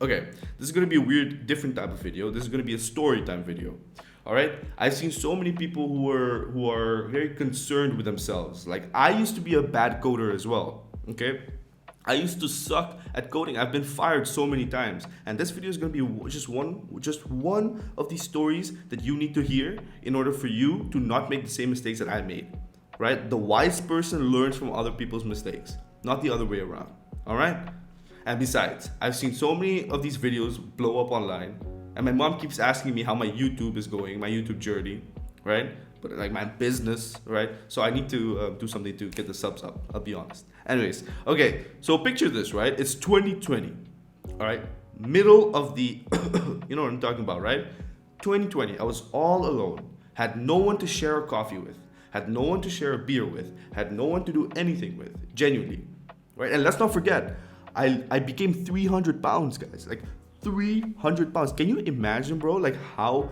Okay, this is gonna be a weird, different type of video. This is gonna be a story time video. All right, I've seen so many people who are very concerned with themselves. Like I used to be a bad coder as well. Okay, I used to suck at coding. I've been fired so many times, and this video is gonna be just one of these stories that you need to hear in order for you to not make the same mistakes that I made. Right? The wise person learns from other people's mistakes, not the other way around. All right. And besides, I've seen so many of these videos blow up online, and my mom keeps asking me how my YouTube is going, my YouTube journey, right? But like my business, right? So I need to do something to get the subs up. I'll be honest. Anyways, okay. So picture this, right? It's 2020, all right? Middle of the, you know what I'm talking about, right? 2020. I was all alone, had no one to share a coffee with, had no one to share a beer with, had no one to do anything with, genuinely, right? And let's not forget, I became 300 pounds, guys. Like 300 pounds. Can you imagine, bro? Like how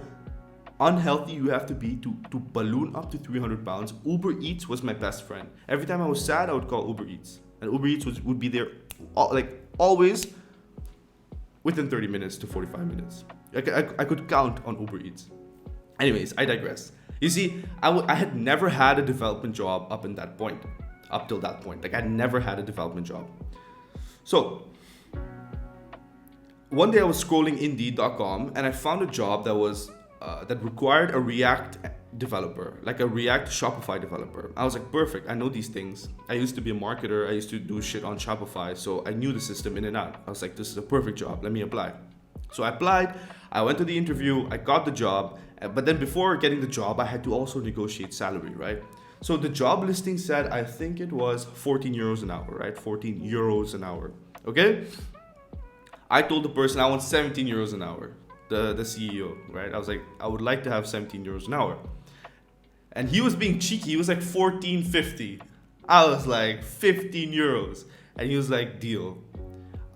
unhealthy you have to be to balloon up to 300 pounds. Uber Eats was my best friend. Every time I was sad, I would call Uber Eats. And Uber Eats would be there like always within 30 minutes to 45 minutes. I could count on Uber Eats. Anyways, I digress. You see, I had never had a development job up till that point. Like I never had a development job. So one day I was scrolling Indeed.com and I found a job that required a React developer, like a React Shopify developer. I was like, perfect. I know these things. I used to be a marketer. I used to do shit on Shopify, so I knew the system in and out. I was like, this is a perfect job. Let me apply. So I applied. I went to the interview. I got the job. But then before getting the job, I had to also negotiate salary, right? So the job listing said, I think it was 14 euros an hour, right? 14 euros an hour. Okay? I told the person I want 17 euros an hour, the CEO, right? I was like, I would like to have 17 euros an hour. And he was being cheeky. He was like 14.50. I was like 15 euros. And he was like, deal.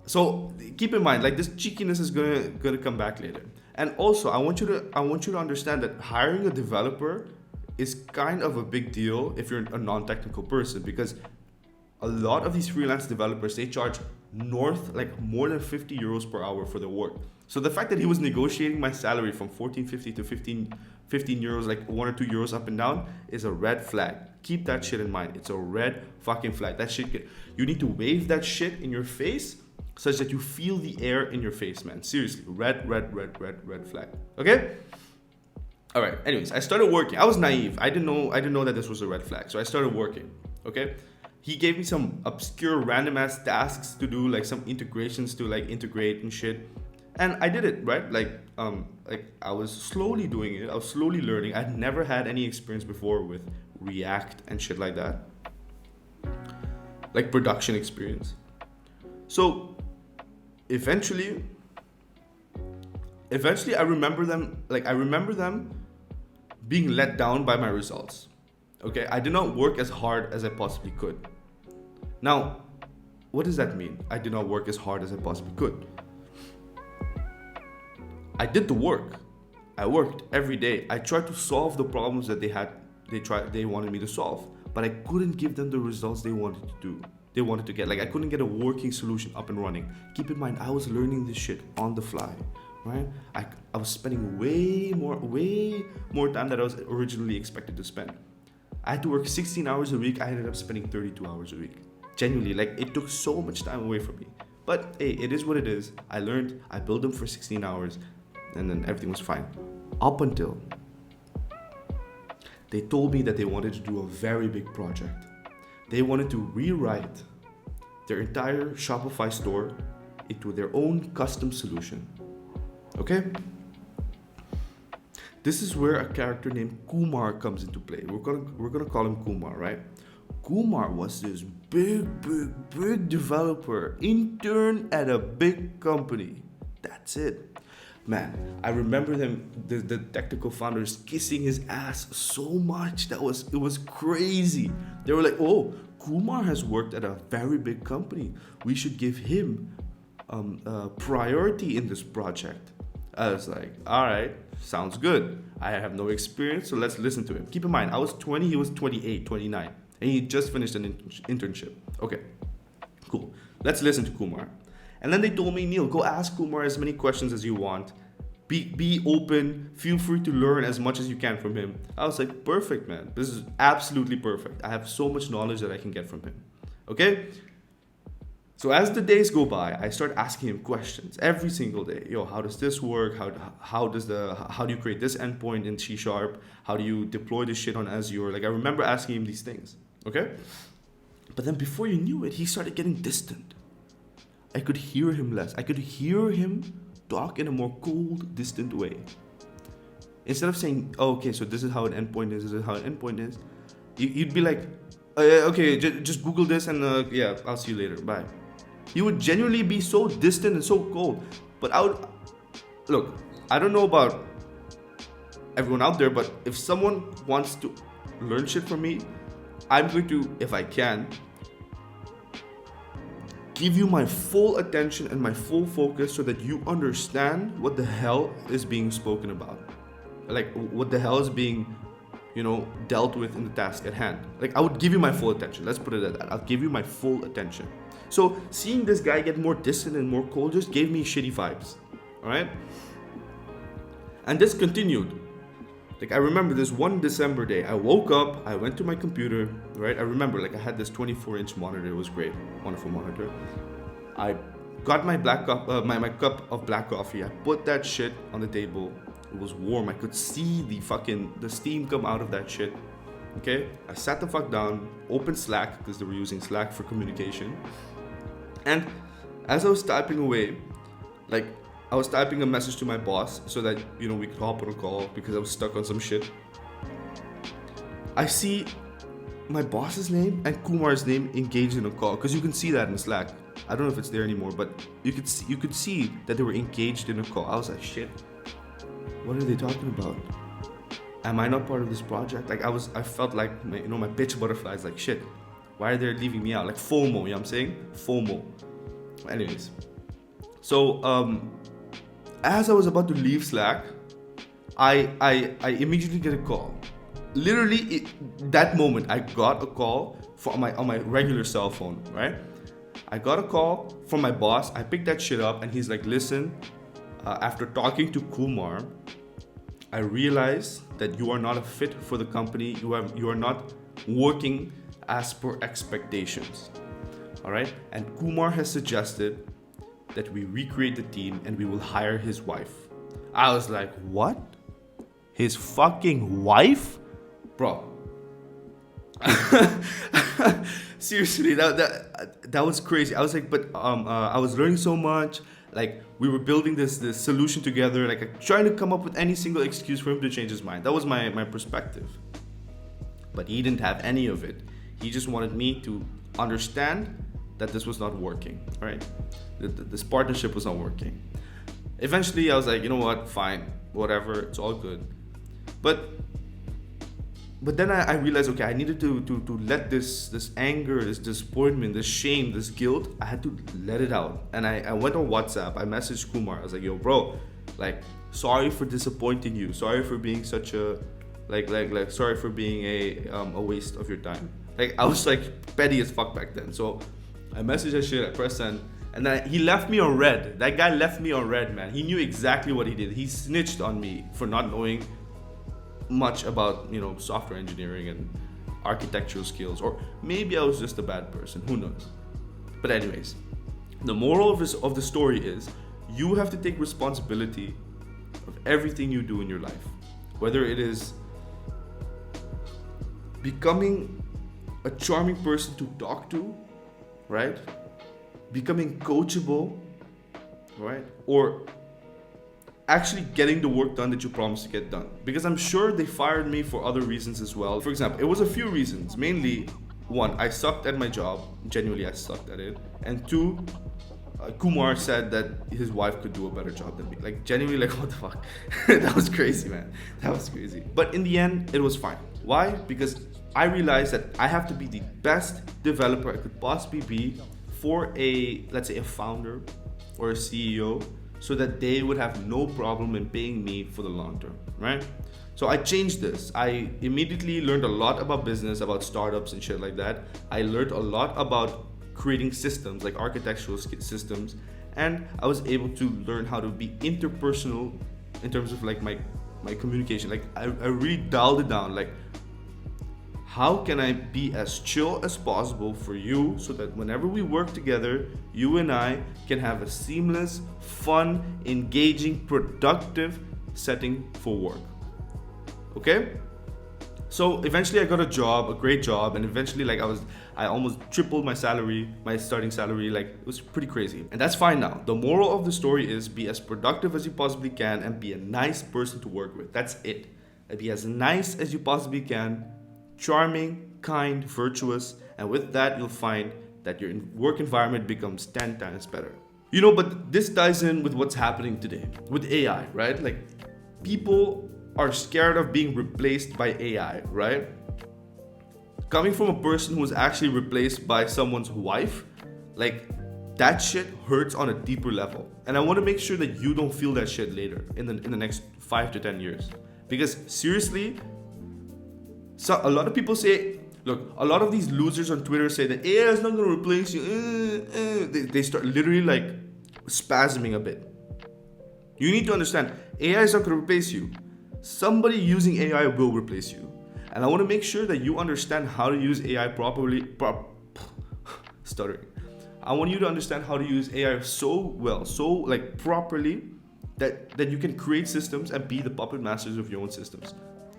So keep in mind, like this cheekiness is gonna come back later. And also, I want you to understand that hiring a developer is kind of a big deal if you're a non-technical person, because a lot of these freelance developers, they charge like more than 50 euros per hour for their work. So the fact that he was negotiating my salary from 14.50 to 15 euros, like 1 or 2 euros up and down, is a red flag. Keep that shit in mind. It's a red fucking flag. That shit, you need to wave that shit in your face such that you feel the air in your face, man. Seriously, red flag. Okay? All right. Anyways, I started working. I was naive. I didn't know that this was a red flag. So I started working. Okay? He gave me some obscure random ass tasks to do, like some integrations to like integrate and shit. And I did it, right? Like I was slowly doing it. I was slowly learning. I'd never had any experience before with React and shit like that. Like production experience. So eventually I remember them being let down by my results. Okay, I did not work as hard as I possibly could. Now, what does that mean? I did not work as hard as I possibly could. I did the work. I worked every day. I tried to solve the problems that they wanted me to solve, but I couldn't give them the results they wanted to do. They wanted to get. Like I couldn't get a working solution up and running. Keep in mind, I was learning this shit on the fly, right? I was spending way more time than I was originally expected to spend. I had to work 16 hours a week. I ended up spending 32 hours a week. Genuinely, like it took so much time away from me. But hey, it is what it is. I learned, I built them for 16 hours, and then everything was fine. Up until they told me that they wanted to do a very big project. They wanted to rewrite their entire Shopify store into their own custom solution. Okay? This is where a character named Kumar comes into play. We're gonna call him Kumar, right? Kumar was this big developer, intern at a big company. That's it. Man, I remember the technical founders kissing his ass so much. It was crazy. They were like, oh, Kumar has worked at a very big company. We should give him priority in this project. I was like, all right, sounds good. I have no experience, so let's listen to him. Keep in mind, I was 20, he was 28, 29, and he just finished an internship. Okay, cool. Let's listen to Kumar. And then they told me, Neil, go ask Kumar as many questions as you want. Be open. Feel free to learn as much as you can from him. I was like, perfect, man. This is absolutely perfect. I have so much knowledge that I can get from him. Okay? So as the days go by, I start asking him questions every single day. Yo, how does this work? How do you create this endpoint in C#? How do you deploy this shit on Azure? Like, I remember asking him these things. Okay? But then before you knew it, he started getting distant. I could hear him less. I could hear him talk in a more cold, distant way. Instead of saying, oh, okay, so this is how an endpoint is, this is how an endpoint is, you'd be like, okay, just Google this and yeah, I'll see you later, bye. He would genuinely be so distant and so cold. But look, I don't know about everyone out there, but if someone wants to learn shit from me, I'm going to, if I can, give you my full attention and my full focus so that you understand what the hell is being spoken about. Like, what the hell is being, dealt with in the task at hand. Like, I would give you my full attention. Let's put it at that. I'll give you my full attention. So, seeing this guy get more distant and more cold just gave me shitty vibes. Alright? And this continued. Like, I remember this one December day, I woke up, I went to my computer, right? I remember, like, I had this 24-inch monitor. It was great. Wonderful monitor. I got my black cup, my cup of black coffee. I put that shit on the table. It was warm. I could see the steam come out of that shit. Okay? I sat the fuck down, opened Slack, because they were using Slack for communication. And as I was typing away, like, I was typing a message to my boss so that, we could hop on a call because I was stuck on some shit. I see my boss's name and Kumar's name engaged in a call, because you can see that in Slack. I don't know if it's there anymore, but you could see that they were engaged in a call. I was like, shit, what are they talking about? Am I not part of this project? Like, I felt like, my bitch butterflies, like, shit, why are they leaving me out? Like, FOMO, you know what I'm saying? FOMO. Anyways, so, as I was about to leave Slack, I immediately get a call. Literally, that moment, I got a call on my regular cell phone, right? I got a call from my boss. I picked that shit up, and he's like, listen, after talking to Kumar, I realized that you are not a fit for the company. You are not working as per expectations. All right? And Kumar has suggested that we recreate the team and we will hire his wife. I was like, what? His fucking wife? Bro. Seriously, that was crazy. I was like, but I was learning so much. Like, we were building this solution together, like trying to come up with any single excuse for him to change his mind. That was my perspective. But he didn't have any of it. He just wanted me to understand that this was not working, right? This partnership was not working. Eventually, I was like, you know what, fine, whatever, it's all good. But then I realized, okay, I needed to let this anger, this disappointment, this shame, this guilt, I had to let it out. And I went on WhatsApp, I messaged Kumar, I was like, yo, bro, like, sorry for disappointing you, sorry for being such a, like sorry for being a waste of your time. Like, I was like petty as fuck back then. So I messaged that shit, I pressed send, and then he left me on red. That guy left me on red, man. He knew exactly what he did. He snitched on me for not knowing much about, software engineering and architectural skills. Or maybe I was just a bad person, who knows. But anyways, the moral of the story is, you have to take responsibility of everything you do in your life. Whether it is becoming a charming person to talk to, right? Becoming coachable, right? Or actually getting the work done that you promised to get done. Because I'm sure they fired me for other reasons as well. For example, it was a few reasons. Mainly, one, I sucked at my job. Genuinely, I sucked at it. And two, Kumar said that his wife could do a better job than me. Like, genuinely, like, what the fuck? That was crazy, man. That was crazy. But in the end, it was fine. Why? Because I realized that I have to be the best developer I could possibly be for let's say a founder or a CEO, so that they would have no problem in paying me for the long term, right? So I changed this. I immediately learned a lot about business, about startups and shit like that. I learned a lot about creating systems, like architectural systems. and I was able to learn how to be interpersonal in terms of like my communication. Like I really dialed it down. Like, how can I be as chill as possible for you so that whenever we work together, you and I can have a seamless, fun, engaging, productive setting for work. Okay? So eventually I got a job, a great job, and eventually like I almost tripled my salary, my starting salary. Like, it was pretty crazy. And that's fine now. The moral of the story is be as productive as you possibly can and be a nice person to work with. That's it. And be as nice as you possibly can, charming, kind, virtuous, and with that you'll find that your work environment becomes 10 times better. You know, but this ties in with what's happening today with AI, right? Like, people are scared of being replaced by AI, right? Coming from a person who was actually replaced by someone's wife, like, that shit hurts on a deeper level. And I want to make sure that you don't feel that shit later in the next 5 to 10 years. Because seriously, so a lot of people say, look, a lot of these losers on Twitter say that AI is not going to replace you. They start literally like spasming a bit. You need to understand, AI is not going to replace you. Somebody using AI will replace you. And I want to make sure that you understand how to use AI properly. Stuttering. I want you to understand how to use AI so well, so like properly, that you can create systems and be the puppet masters of your own systems.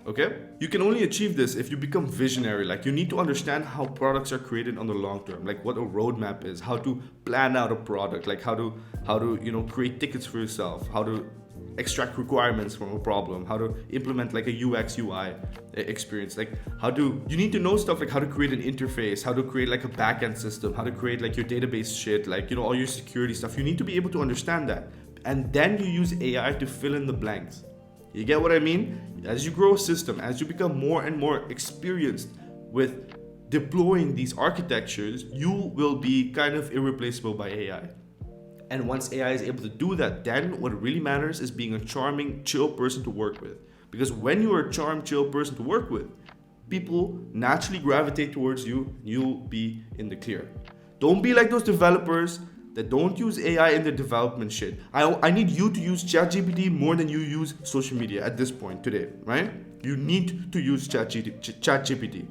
Okay? You can only achieve this if you become visionary. Like, you need to understand how products are created on the long term, like what a roadmap is, how to plan out a product, like how to create tickets for yourself, how to extract requirements from a problem, how to implement like a UX UI experience, like you need to know stuff like how to create an interface, how to create like a backend system, how to create like your database shit, like, you know, all your security stuff. You need to be able to understand that. And then you use AI to fill in the blanks. You get what I mean? As you grow a system, as you become more and more experienced with deploying these architectures, you will be kind of irreplaceable by AI. And once AI is able to do that, then what really matters is being a charming, chill person to work with. Because when you're a charming, chill person to work with, people naturally gravitate towards you. You'll be in the clear. Don't be like those developers that don't use AI in their development shit. I need you to use ChatGPT more than you use social media at this point today, right? You need to use ChatGPT.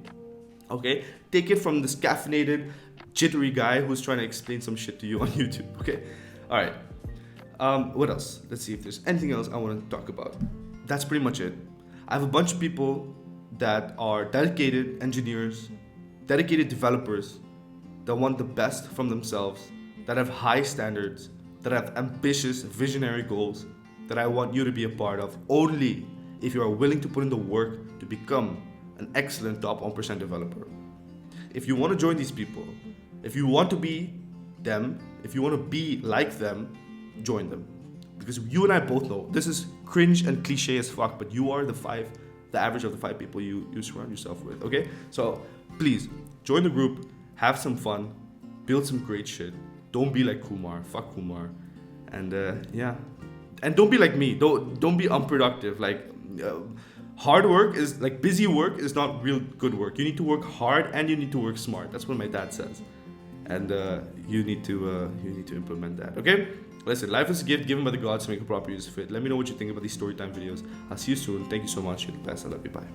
Okay? Take it from this caffeinated, jittery guy who's trying to explain some shit to you on YouTube, okay? All right. What else? Let's see if there's anything else I want to talk about. That's pretty much it. I have a bunch of people that are dedicated engineers, dedicated developers that want the best from themselves, that have high standards, that have ambitious, visionary goals that I want you to be a part of only if you are willing to put in the work to become an excellent top 1% developer. If you want to join these people, if you want to be them, if you want to be like them, join them. Because you and I both know this is cringe and cliche as fuck, but you are the average of the 5 people you surround yourself with, okay? So please join the group, have some fun, build some great shit. Don't be like Kumar. Fuck Kumar. And yeah. And don't be like me. Don't be unproductive. Like, hard work is like busy work is not real good work. You need to work hard and you need to work smart. That's what my dad says. And you need to implement that. Okay? Listen, life is a gift given by the gods to make a proper use of it. Let me know what you think about these storytime videos. I'll see you soon. Thank you so much. You're the best. I love you. Bye.